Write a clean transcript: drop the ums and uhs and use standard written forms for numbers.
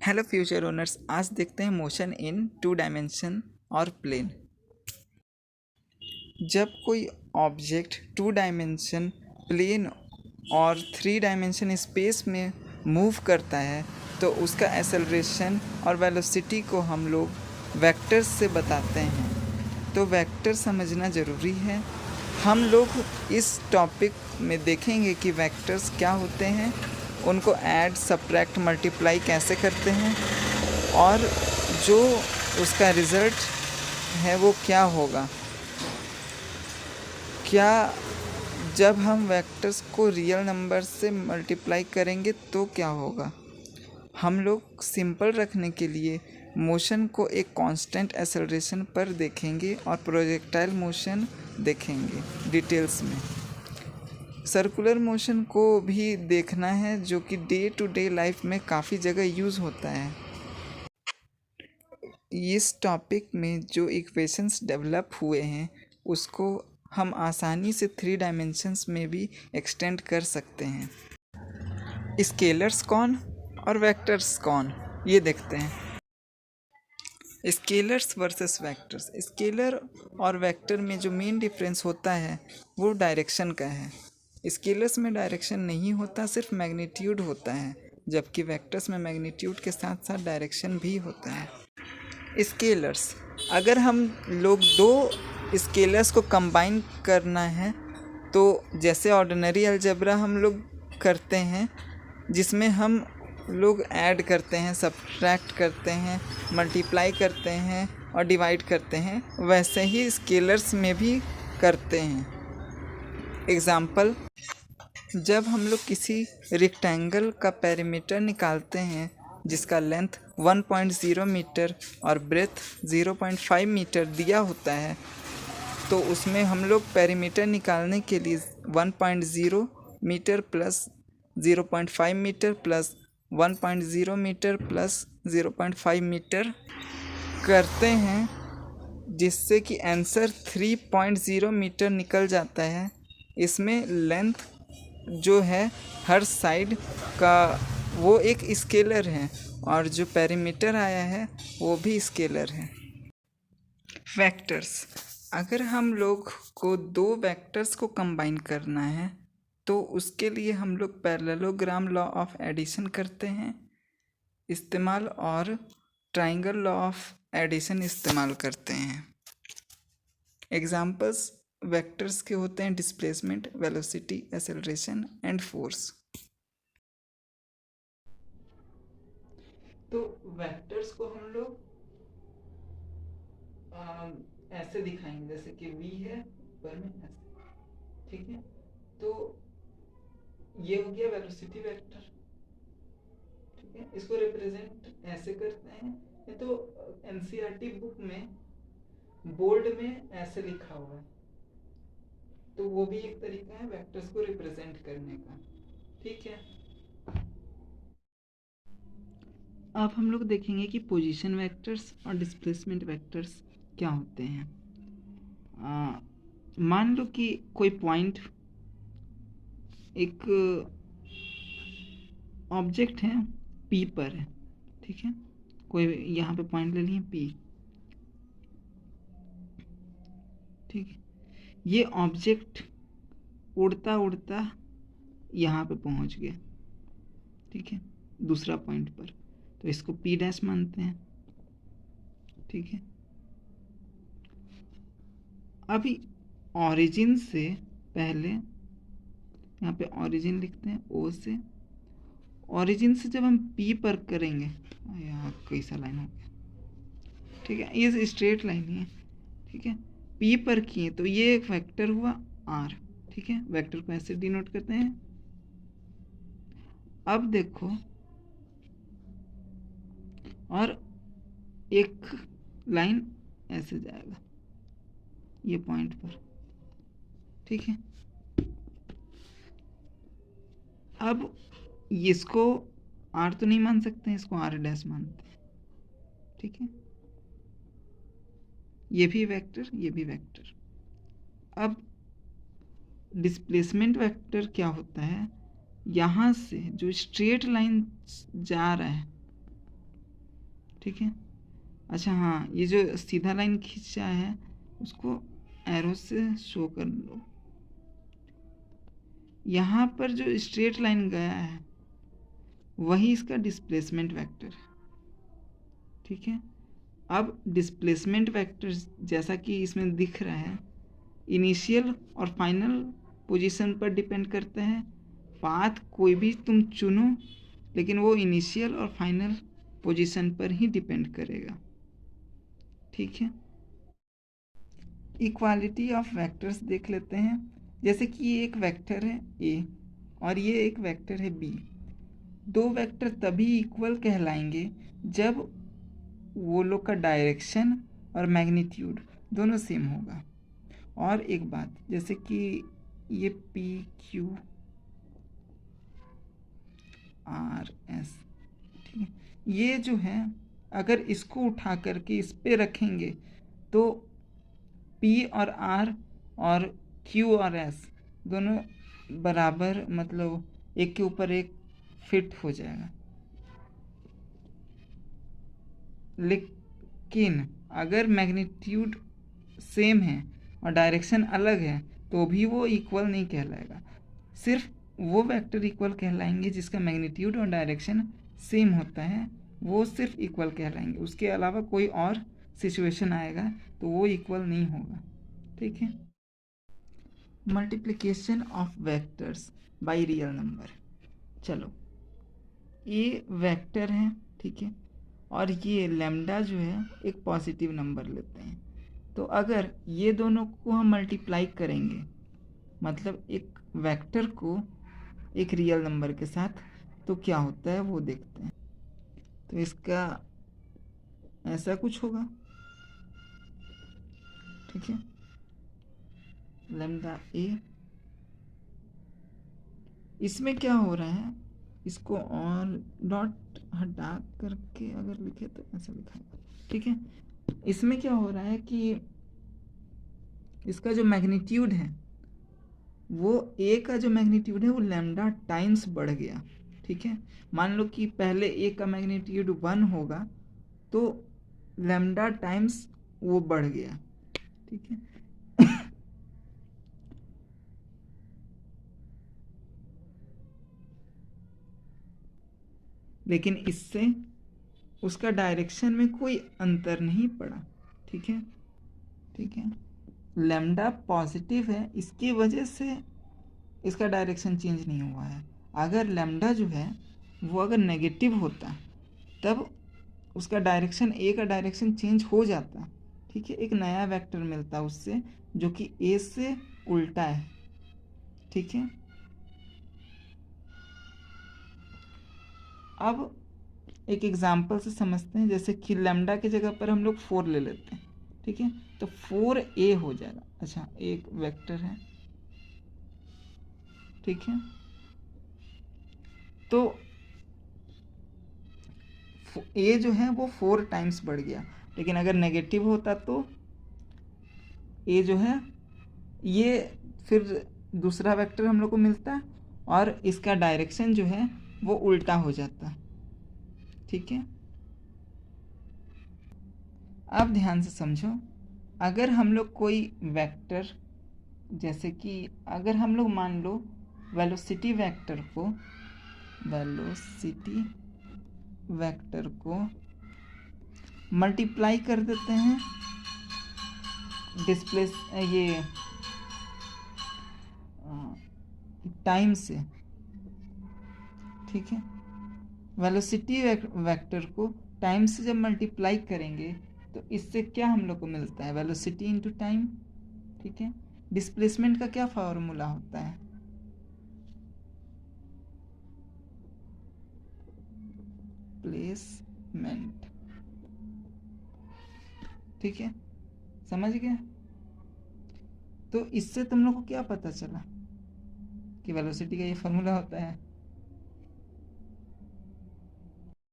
Hello future owners, आज देखते हैं मोशन इन 2 डायमेंशन और प्लेन। जब कोई ऑब्जेक्ट 2 डायमेंशन, प्लेन और 3 डायमेंशन स्पेस में मूव करता है तो उसका एक्सेलरेशन और वेलोसिटी को हम लोग वेक्टर्स से बताते हैं। तो वेक्टर समझना ज़रूरी है। हम लोग इस टॉपिक में देखेंगे कि वेक्टर्स क्या होते हैं, उनको ऐड, सब्ट्रैक्ट, मल्टीप्लाई कैसे करते हैं और जो उसका रिज़ल्ट है वो क्या होगा। क्या जब हम वेक्टर्स को रियल नंबर से मल्टीप्लाई करेंगे तो क्या होगा। हम लोग सिंपल रखने के लिए मोशन को एक कांस्टेंट एक्सेलरेशन पर देखेंगे और प्रोजेक्टाइल मोशन देखेंगे डिटेल्स में। सर्कुलर मोशन को भी देखना है जो कि डे टू डे लाइफ में काफ़ी जगह यूज़ होता है। इस टॉपिक में जो इक्वेशंस डेवलप हुए हैं उसको हम आसानी से 3 डायमेंशंस में भी एक्सटेंड कर सकते हैं। स्केलर्स कौन और वेक्टर्स कौन, ये देखते हैं। Scalars versus vectors. स्केलर और वेक्टर में जो मेन डिफरेंस होता है वो डायरेक्शन का है। स्केलर्स में डायरेक्शन नहीं होता, सिर्फ मैग्नीट्यूड होता है, जबकि वेक्टर्स में मैग्नीट्यूड के साथ साथ डायरेक्शन भी होता है। स्केलर्स, अगर हम लोग दो स्केलर्स को कंबाइन करना है तो जैसे ऑर्डिनरी अलजेब्रा हम लोग करते हैं जिसमें हम लोग ऐड करते हैं, सब्ट्रैक्ट करते हैं, मल्टीप्लाई करते हैं और डिवाइड करते हैं, वैसे ही स्केलर्स में भी करते हैं। एग्ज़ाम्पल, जब हम लोग किसी रेक्टेंगल का पेरीमीटर निकालते हैं जिसका लेंथ 1.0 मीटर और ब्रेथ 0.5 मीटर दिया होता है तो उसमें हम लोग पेरीमीटर निकालने के लिए 1.0 metre plus 0.5 metre plus 1.0 metre plus 0.5 metre करते हैं, जिससे कि आंसर 3.0 मीटर निकल जाता है। इसमें लेंथ जो है हर साइड का वो एक स्केलर है और जो पेरीमीटर आया है वो भी स्केलर है। वेक्टर्स, अगर हम लोग को दो वेक्टर्स को कंबाइन करना है तो उसके लिए हम लोग पैरेललोग्राम लॉ ऑफ एडिशन करते हैं इस्तेमाल और ट्राइंगल लॉ ऑफ एडिशन इस्तेमाल करते हैं। एग्जाम्पल्स वेक्टर्स के होते हैं displacement, velocity, acceleration and force. तो वेक्टर्स को हम लोग ऐसे दिखाएंगे, जैसे कि v है ऊपर में ऐसे, ठीक है। तो ये हो गया वेलोसिटी वेक्टर, ठीक है। इसको रिप्रेजेंट ऐसे करते हैं, ये तो एनसीईआरटी बुक में बोल्ड में ऐसे लिखा हुआ है, तो वो भी एक तरीका है वेक्टर्स को रिप्रेजेंट करने का, ठीक है। अब हम लोग देखेंगे कि पोजीशन वेक्टर्स और डिस्प्लेसमेंट वेक्टर्स क्या होते हैं। मान लो कि कोई पॉइंट एक ऑब्जेक्ट है पी पर है, ठीक है। कोई यहाँ पे पॉइंट ले लिए पी, ठीक है। ये ऑब्जेक्ट उड़ता उड़ता यहाँ पे पहुँच गया, ठीक है, दूसरा पॉइंट पर, तो इसको पी डैश मानते हैं, ठीक है। अभी ऑरिजिन से पहले यहाँ पे ऑरिजिन लिखते हैं ओ से, ऑरिजिन से जब हम पी पर करेंगे, यहाँ कैसा लाइन हो गया, ठीक है, ये स्ट्रेट लाइन ही है, ठीक है। पी पर किए तो ये एक वेक्टर हुआ आर, ठीक है। वेक्टर को ऐसे डिनोट करते हैं। अब देखो, और एक लाइन ऐसे जाएगा ये पॉइंट पर, ठीक है। अब इसको आर तो नहीं मान सकते हैं, इसको आर डैश मानते हैं, ठीक है। ये भी वेक्टर, ये भी वेक्टर। अब डिस्प्लेसमेंट वेक्टर क्या होता है, यहाँ से जो स्ट्रेट लाइन जा रहा है ठीक है। अच्छा हाँ, ये जो सीधा लाइन खींचा है उसको एरो से शो कर लो। यहाँ पर जो स्ट्रेट लाइन गया है वही इसका डिस्प्लेसमेंट वेक्टर है। ठीक है। अब डिस्प्लेसमेंट वेक्टर जैसा कि इसमें दिख रहा है इनिशियल और फाइनल पोजीशन पर डिपेंड करता है। पाथ कोई भी तुम चुनो लेकिन वो इनिशियल और फाइनल पोजीशन पर ही डिपेंड करेगा। ठीक है। इक्वालिटी ऑफ वेक्टर्स देख लेते हैं। जैसे कि ये एक वेक्टर है ए और ये एक वेक्टर है बी। दो वेक्टर तभी इक्वल कहलाएंगे जब वो लोग का डायरेक्शन और मैग्नीट्यूड दोनों सेम होगा। और एक बात, जैसे कि ये पी क्यू आर एस, ठीक है, ये जो है अगर इसको उठा करके इस पे रखेंगे तो पी और आर और क्यू और एस दोनों बराबर, मतलब एक के ऊपर एक फिट हो जाएगा। लेकिन अगर मैग्नीट्यूड सेम है और डायरेक्शन अलग है तो भी वो इक्वल नहीं कहलाएगा। सिर्फ वो वेक्टर इक्वल कहलाएंगे जिसका मैग्नीट्यूड और डायरेक्शन सेम होता है, वो सिर्फ इक्वल कहलाएंगे। उसके अलावा कोई और सिचुएशन आएगा तो वो इक्वल नहीं होगा। ठीक है। Multiplication of vectors by real number. चलो, ये वेक्टर है, ठीक है, और ये लैम्डा जो है एक पॉजिटिव नंबर लेते हैं। तो अगर ये दोनों को हम मल्टीप्लाई करेंगे, मतलब एक वेक्टर को एक रियल नंबर के साथ, तो क्या होता है वो देखते हैं। तो इसका ऐसा कुछ होगा, ठीक है, लैम्डा ए। इसमें क्या हो रहा है, इसको और डॉट हटा करके अगर लिखे तो ऐसा लिखाएगा, ठीक है। इसमें क्या हो रहा है कि इसका जो मैग्नीट्यूड है वो ए का जो मैग्नीट्यूड है वो लैम्डा टाइम्स बढ़ गया। ठीक है। मान लो कि पहले ए का मैग्नीट्यूड 1 होगा तो लैम्डा टाइम्स वो बढ़ गया। ठीक है। लेकिन इससे उसका डायरेक्शन में कोई अंतर नहीं पड़ा। ठीक है। ठीक है। लैम्डा पॉजिटिव है, इसकी वजह से इसका डायरेक्शन चेंज नहीं हुआ है। अगर लैम्डा जो है वो अगर नेगेटिव होता तब उसका डायरेक्शन, ए का डायरेक्शन चेंज हो जाता। ठीक है। एक नया वेक्टर मिलता उससे जो कि ए से उल्टा है। ठीक है। अब एक एग्जांपल से समझते हैं। जैसे कि लैम्डा की जगह पर हम लोग 4 ले लेते हैं। ठीक है। तो 4a हो जाएगा। अच्छा, एक वेक्टर है, ठीक है। तो a जो है वो 4 टाइम्स बढ़ गया। लेकिन अगर नेगेटिव होता तो a जो है ये फिर दूसरा वेक्टर हम लोग को मिलता और इसका डायरेक्शन जो है वो उल्टा हो जाता। ठीक है। अब ध्यान से समझो, अगर हम लोग कोई वेक्टर, जैसे कि अगर हम लोग मान लो वेलोसिटी वेक्टर को मल्टीप्लाई कर देते हैं डिस्प्लेस ये टाइम से। ठीक है। वेलोसिटी वेक्टर को टाइम से जब मल्टीप्लाई करेंगे तो इससे क्या हम लोग को मिलता है, वेलोसिटी इनटू टाइम। ठीक है। डिस्प्लेसमेंट का क्या फॉर्मूला होता है, प्लेसमेंट। ठीक है, समझ गए। तो इससे तुम लोग को क्या पता चला कि वेलोसिटी का ये फॉर्मूला होता है।